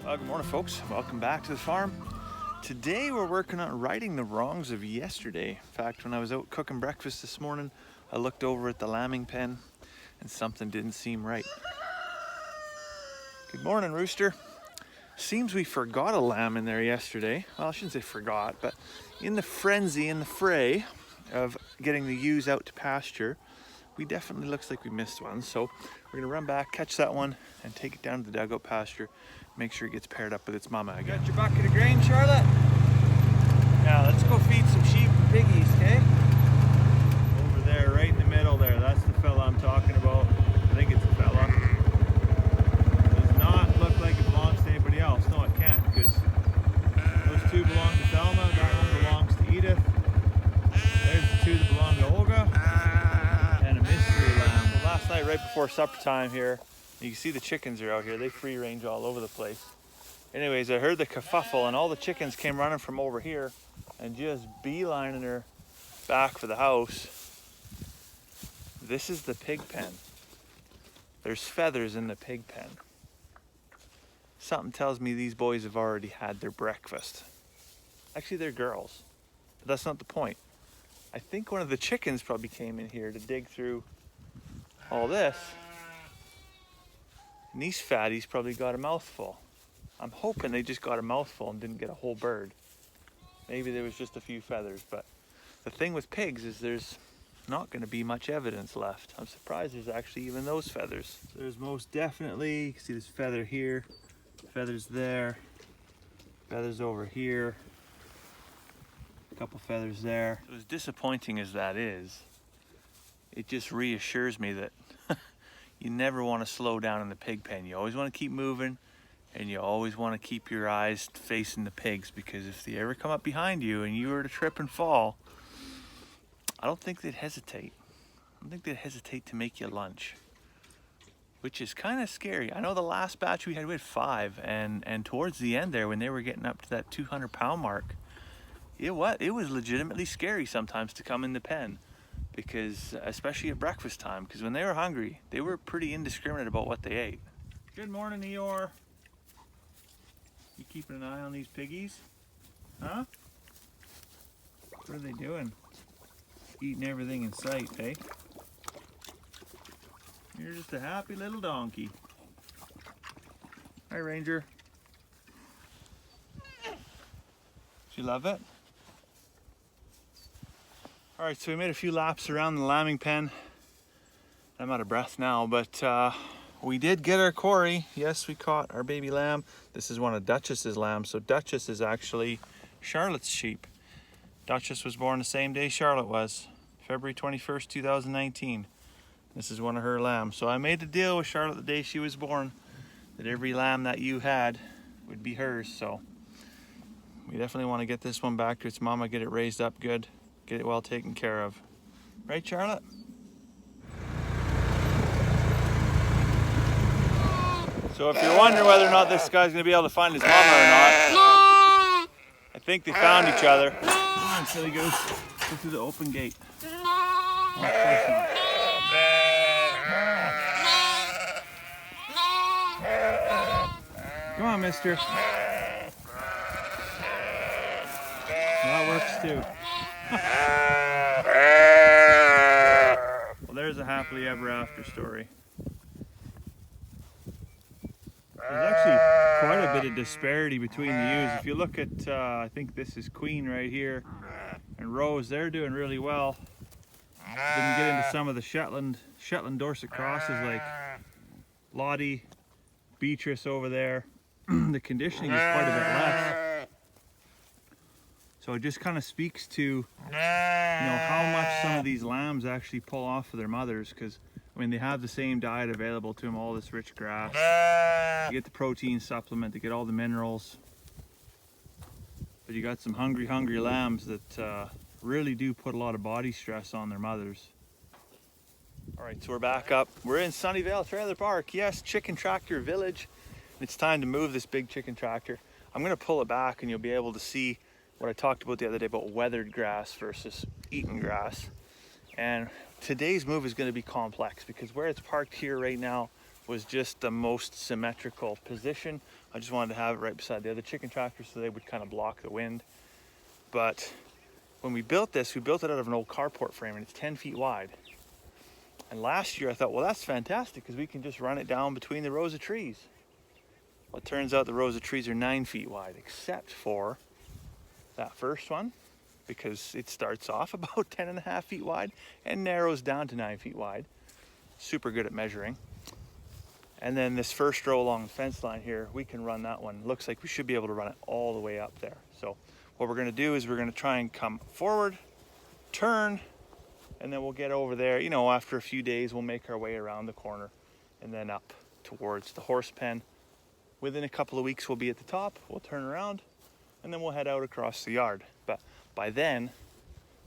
Good morning, folks. Welcome back to the farm. Today we're working on righting the wrongs of yesterday. In fact, when I was out cooking breakfast this morning, I looked over at the lambing pen and something didn't seem right. Good morning, Rooster. Seems we forgot a lamb in there yesterday. Well, I shouldn't say forgot, but in the frenzy, in the fray of getting the ewes out to pasture, we definitely looks like we missed one. So we're gonna run back, catch that one, and take it down to the dugout pasture. Make sure it gets paired up with its mama again. Got your bucket of grain, Charlotte? Now let's go feed some sheep and piggies, okay? Over there, right in the middle there. That's the fella I'm talking about. I think it's a fella. Does not look like it belongs to anybody else. No, it can't, because those two belong to Thelma. That one belongs to Edith. There's the two that belong to Olga. And a mystery lamb. Well, last night, right before supper time here, you can see the chickens are out here. They free range all over the place. Anyways, I heard the kerfuffle and all the chickens came running from over here and just beelining her back for the house. This is the pig pen. There's feathers in the pig pen. Something tells me these boys have already had their breakfast. Actually, they're girls, but that's not the point. I think one of the chickens probably came in here to dig through all this. And these fatties probably got a mouthful. I'm hoping they just got a mouthful and didn't get a whole bird. Maybe there was just a few feathers, but the thing with pigs is there's not going to be much evidence left. I'm surprised there's actually even those feathers. There's most definitely, you can see this feather here, feathers there, feathers over here, a couple feathers there. So as disappointing as that is, it just reassures me that you never want to slow down in the pig pen. You always want to keep moving, and you always want to keep your eyes facing the pigs, because if they ever come up behind you and you were to trip and fall, I don't think they'd hesitate. I don't think they'd hesitate to make you lunch, which is kind of scary. I know the last batch we had 5, and towards the end there, when they were getting up to that 200-pound mark, it was legitimately scary sometimes to come in the pen. Because, especially at breakfast time, because when they were hungry, they were pretty indiscriminate about what they ate. Good morning, Eeyore. You keeping an eye on these piggies? Huh? What are they doing? Eating everything in sight, eh? You're just a happy little donkey. Hi, Ranger. Did you love it? All right, so we made a few laps around the lambing pen. I'm out of breath now, but we did get our quarry. Yes, we caught our baby lamb. This is one of Duchess's lambs. So Duchess is actually Charlotte's sheep. Duchess was born the same day Charlotte was, February 21st, 2019. This is one of her lambs. So I made the deal with Charlotte the day she was born that every lamb that you had would be hers. So we definitely want to get this one back to its mama, get it raised up good. Get it well taken care of. Right, Charlotte? So if you're wondering whether or not this guy's going to be able to find his mama or not, I think they found each other. Come on, silly goose. Go through the open gate. Oh, of course not. Come on, mister. That works too. Well, there's a happily ever after story. There's actually quite a bit of disparity between the ewes. If you look at, I think this is Queen right here, and Rose, they're doing really well. Then you get into some of the Shetland Dorset crosses like Lottie, Beatrice over there. The conditioning is quite a bit less. So it just kind of speaks to, how much some of these lambs actually pull off of their mothers, because I mean, they have the same diet available to them, all this rich grass. You get the protein supplement, they get all the minerals. But you got some hungry lambs that really do put a lot of body stress on their mothers. All right, so we're back up. We're in Sunnyvale Trailer Park. Yes, Chicken Tractor Village. It's time to move this big chicken tractor. I'm gonna pull it back and you'll be able to see what I talked about the other day about weathered grass versus eaten grass. And today's move is going to be complex, because where it's parked here right now, was just the most symmetrical position. I just wanted to have it right beside the other chicken tractor so they would kind of block the wind. But when we built this, we built it out of an old carport frame, and it's 10 feet wide. And last year I thought, well, that's fantastic because we can just run it down between the rows of trees. Well, it turns out the rows of trees are 9 feet wide, except for that first one, because it starts off about 10.5 feet wide and narrows down to 9 feet wide. Super good at measuring. And then this first row along the fence line here, we can run that one. Looks like we should be able to run it all the way up there. So what we're gonna do is we're gonna try and come forward, turn, and then we'll get over there. You know, after a few days, we'll make our way around the corner and then up towards the horse pen. Within a couple of weeks, we'll be at the top. We'll turn around and then we'll head out across the yard. But by then,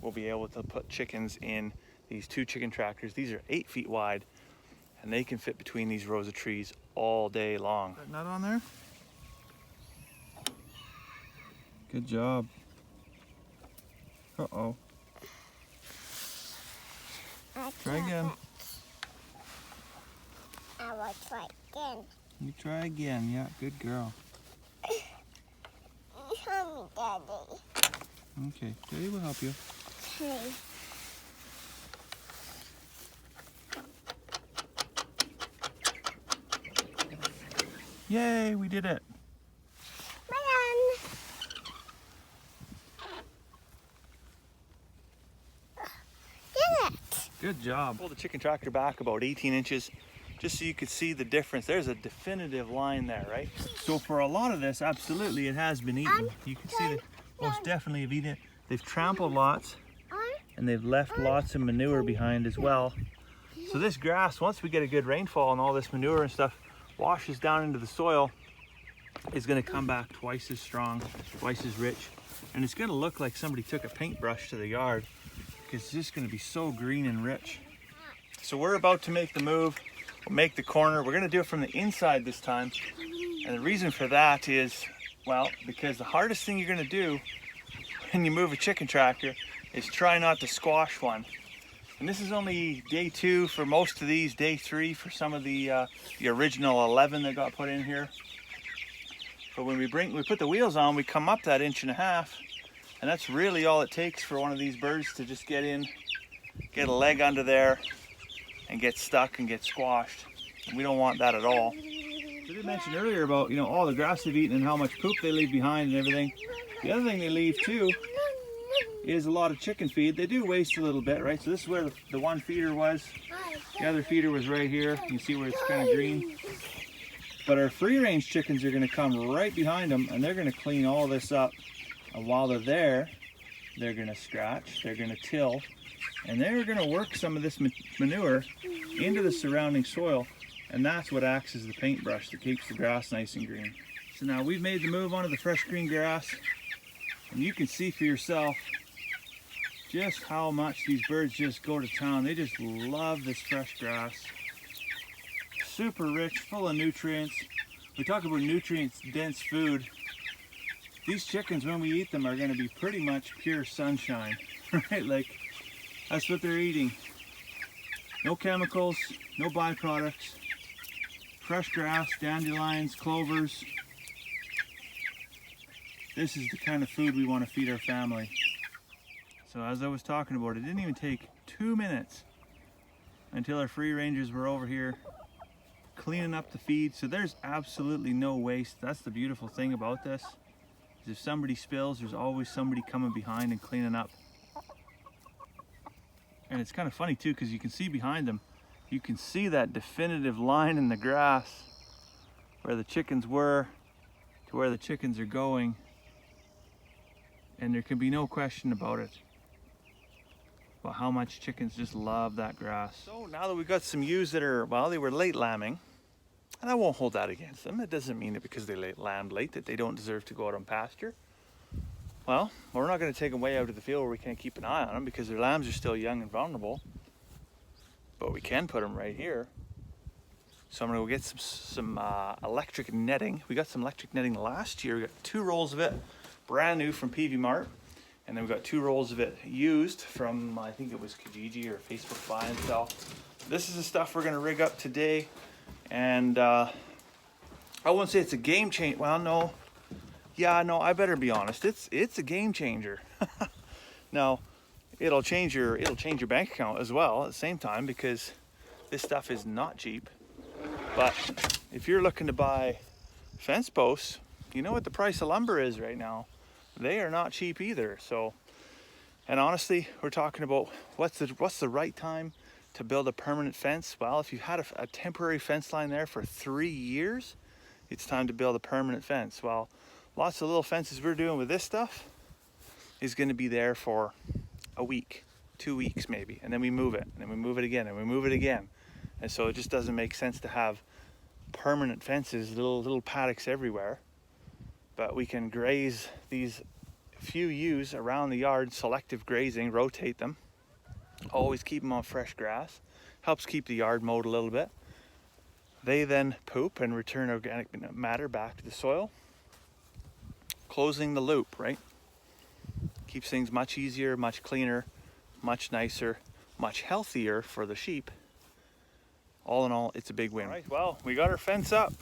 we'll be able to put chickens in these 2 chicken tractors. These are 8 feet wide, and they can fit between these rows of trees all day long. That nut on there? Good job. Uh-oh. Try again. I will try again. You try again. Yeah, good girl. Help me, Daddy. Okay, Daddy will help you. Okay. Yay, we did it. Good job. Pull the chicken tractor back about 18 inches just so you could see the difference. There's a definitive line there, right? So for a lot of this, absolutely, it has been eaten. You can see that most definitely have eaten it. They've trampled lots and they've left lots of manure behind as well. So this grass, once we get a good rainfall and all this manure and stuff washes down into the soil, is gonna come back twice as strong, twice as rich. And it's gonna look like somebody took a paintbrush to the yard, because it's just gonna be so green and rich. So we're about to make the move. We'll make the corner. We're gonna do it from the inside this time. And the reason for that is, well, because the hardest thing you're gonna do when you move a chicken tractor is try not to squash one. And this is only day 2 for most of these, day 3 for some of the original 11 that got put in here. But when we put the wheels on, we come up that 1.5 inches. And that's really all it takes for one of these birds to just get in, get a leg under there, and get stuck and get squashed. And we don't want that at all. I did mention earlier about, you know, all the grass they've eaten and how much poop they leave behind and everything. The other thing they leave too is a lot of chicken feed. They do waste a little bit, right? So this is where the one feeder was. The other feeder was right here. You can see where it's kind of green. But our free range chickens are gonna come right behind them and they're gonna clean all this up. And while they're there, they're gonna scratch, they're gonna till, and they're gonna work some of this manure into the surrounding soil, and that's what acts as the paintbrush that keeps the grass nice and green. So now we've made the move onto the fresh green grass, and you can see for yourself just how much these birds just go to town. They just love this fresh grass. Super rich, full of nutrients. We talk about nutrient-dense food. These chickens, when we eat them, are going to be pretty much pure sunshine, right? Like, that's what they're eating. No chemicals, no byproducts, fresh grass, dandelions, clovers. This is the kind of food we want to feed our family. So as I was talking about, it didn't even take 2 minutes until our free rangers were over here cleaning up the feed. So there's absolutely no waste. That's the beautiful thing about this. If somebody spills, there's always somebody coming behind and cleaning up. And it's kind of funny too, because you can see behind them, you can see that definitive line in the grass where the chickens were to where the chickens are going. And there can be no question about it, about how much chickens just love that grass. So now that we've got some ewes that are, well, they were late lambing, and I won't hold that against them. It doesn't mean that because they lambed late that they don't deserve to go out on pasture. Well, we're not going to take them way out to the field where we can't keep an eye on them because their lambs are still young and vulnerable. But we can put them right here. So I'm going to go get some electric netting. We got some electric netting last year. We got 2 rolls of it, brand new from PV Mart. And then we got 2 rolls of it used from, I think it was Kijiji or Facebook Buy and Sell. This is the stuff we're going to rig up today. And I wouldn't say it's a game changer. Well, no. Yeah, no, I better be honest. It's a game changer. Now, it'll change your bank account as well at the same time, because this stuff is not cheap. But if you're looking to buy fence posts, you know what the price of lumber is right now. They are not cheap either. So, and honestly, we're talking about what's the right time to build a permanent fence. Well, if you had a temporary fence line there for 3 years, it's time to build a permanent fence. Well, lots of little fences we're doing with this stuff is going to be there for a week, 2 weeks maybe, and then we move it, and then we move it again, and we move it again. And so it just doesn't make sense to have permanent fences, little paddocks everywhere. But we can graze these few ewes around the yard, selective grazing, rotate them, always keep them on fresh grass, helps keep the yard mowed a little bit. They then poop and return organic matter back to the soil, closing the loop, right? Keeps things much easier, much cleaner, much nicer, much healthier for the sheep. All in all, it's a big win. All right, well, we got our fence up.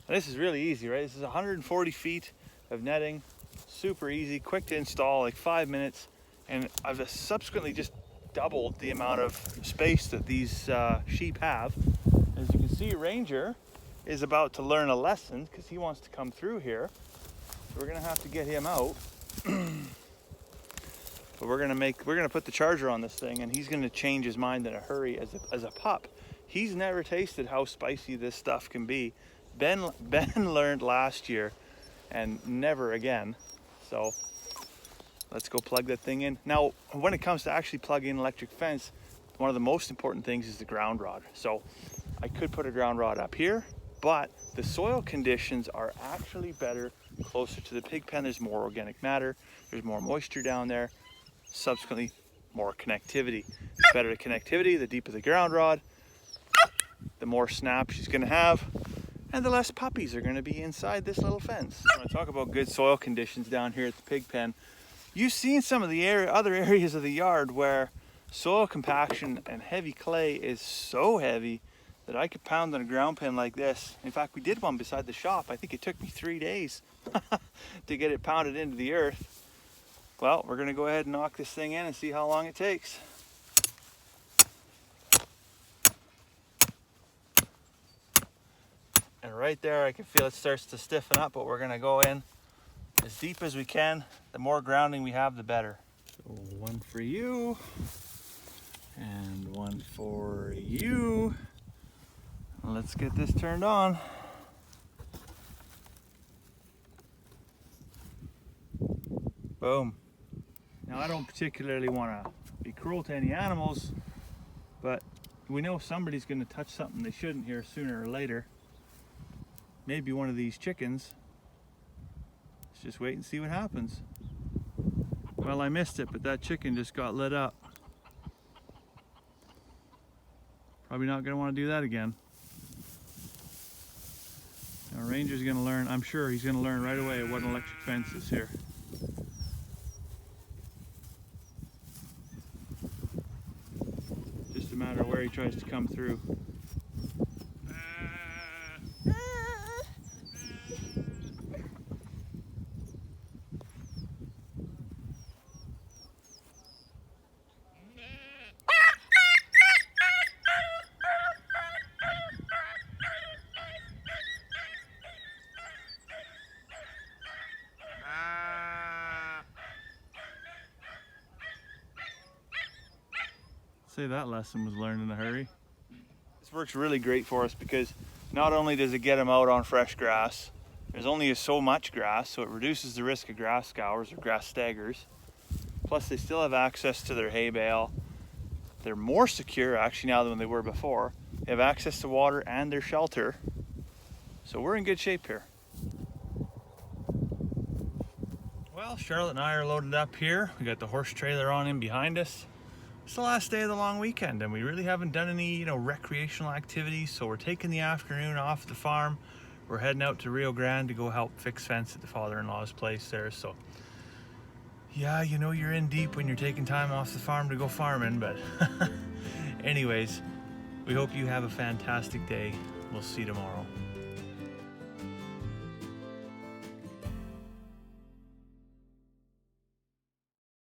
And this is really easy, right? This is 140 feet of netting, super easy, quick to install, like 5 minutes. And I've subsequently just doubled the amount of space that these sheep have. As you can see, Ranger is about to learn a lesson because he wants to come through here. So we're gonna have to get him out. But we're gonna put the charger on this thing, and he's gonna change his mind in a hurry as a pup. He's never tasted how spicy this stuff can be. Ben learned last year and never again. So let's go plug that thing in. Now, when it comes to actually plugging an electric fence, one of the most important things is the ground rod. So I could put a ground rod up here, but the soil conditions are actually better closer to the pig pen. There's more organic matter, there's more moisture down there, subsequently more connectivity. The better the connectivity, the deeper the ground rod, the more snap she's gonna have, and the less puppies are gonna be inside this little fence. When I talk about good soil conditions down here at the pig pen, you've seen some of the other areas of the yard where soil compaction and heavy clay is so heavy that I could pound on a ground pen like this. In fact, we did one beside the shop. I think it took me 3 days to get it pounded into the earth. Well, we're gonna go ahead and knock this thing in and see how long it takes. And right there, I can feel it starts to stiffen up, but we're gonna go in as deep as we can. The more grounding we have, the better. So one for you, and one for you. Let's get this turned on. Boom. Now, I don't particularly want to be cruel to any animals, but we know somebody's going to touch something they shouldn't here sooner or later. Maybe one of these chickens. Let's just wait and see what happens. Well, I missed it, but that chicken just got lit up. Probably not going to want to do that again. Now, Ranger's going to learn, I'm sure he's going to learn right away what an electric fence is here. Just a matter of where he tries to come through. Say that lesson was learned in a hurry. This works really great for us because not only does it get them out on fresh grass, there's only so much grass, so it reduces the risk of grass scours or grass staggers. Plus, they still have access to their hay bale. They're more secure actually now than they were before. They have access to water and their shelter. So we're in good shape here. Well, Charlotte and I are loaded up here. We got the horse trailer on in behind us. It's the last day of the long weekend and we really haven't done any, recreational activities. So we're taking the afternoon off the farm. We're heading out to Rio Grande to go help fix fence at the father-in-law's place there. So yeah, you're in deep when you're taking time off the farm to go farming, but anyways, We hope you have a fantastic day. We'll see you tomorrow.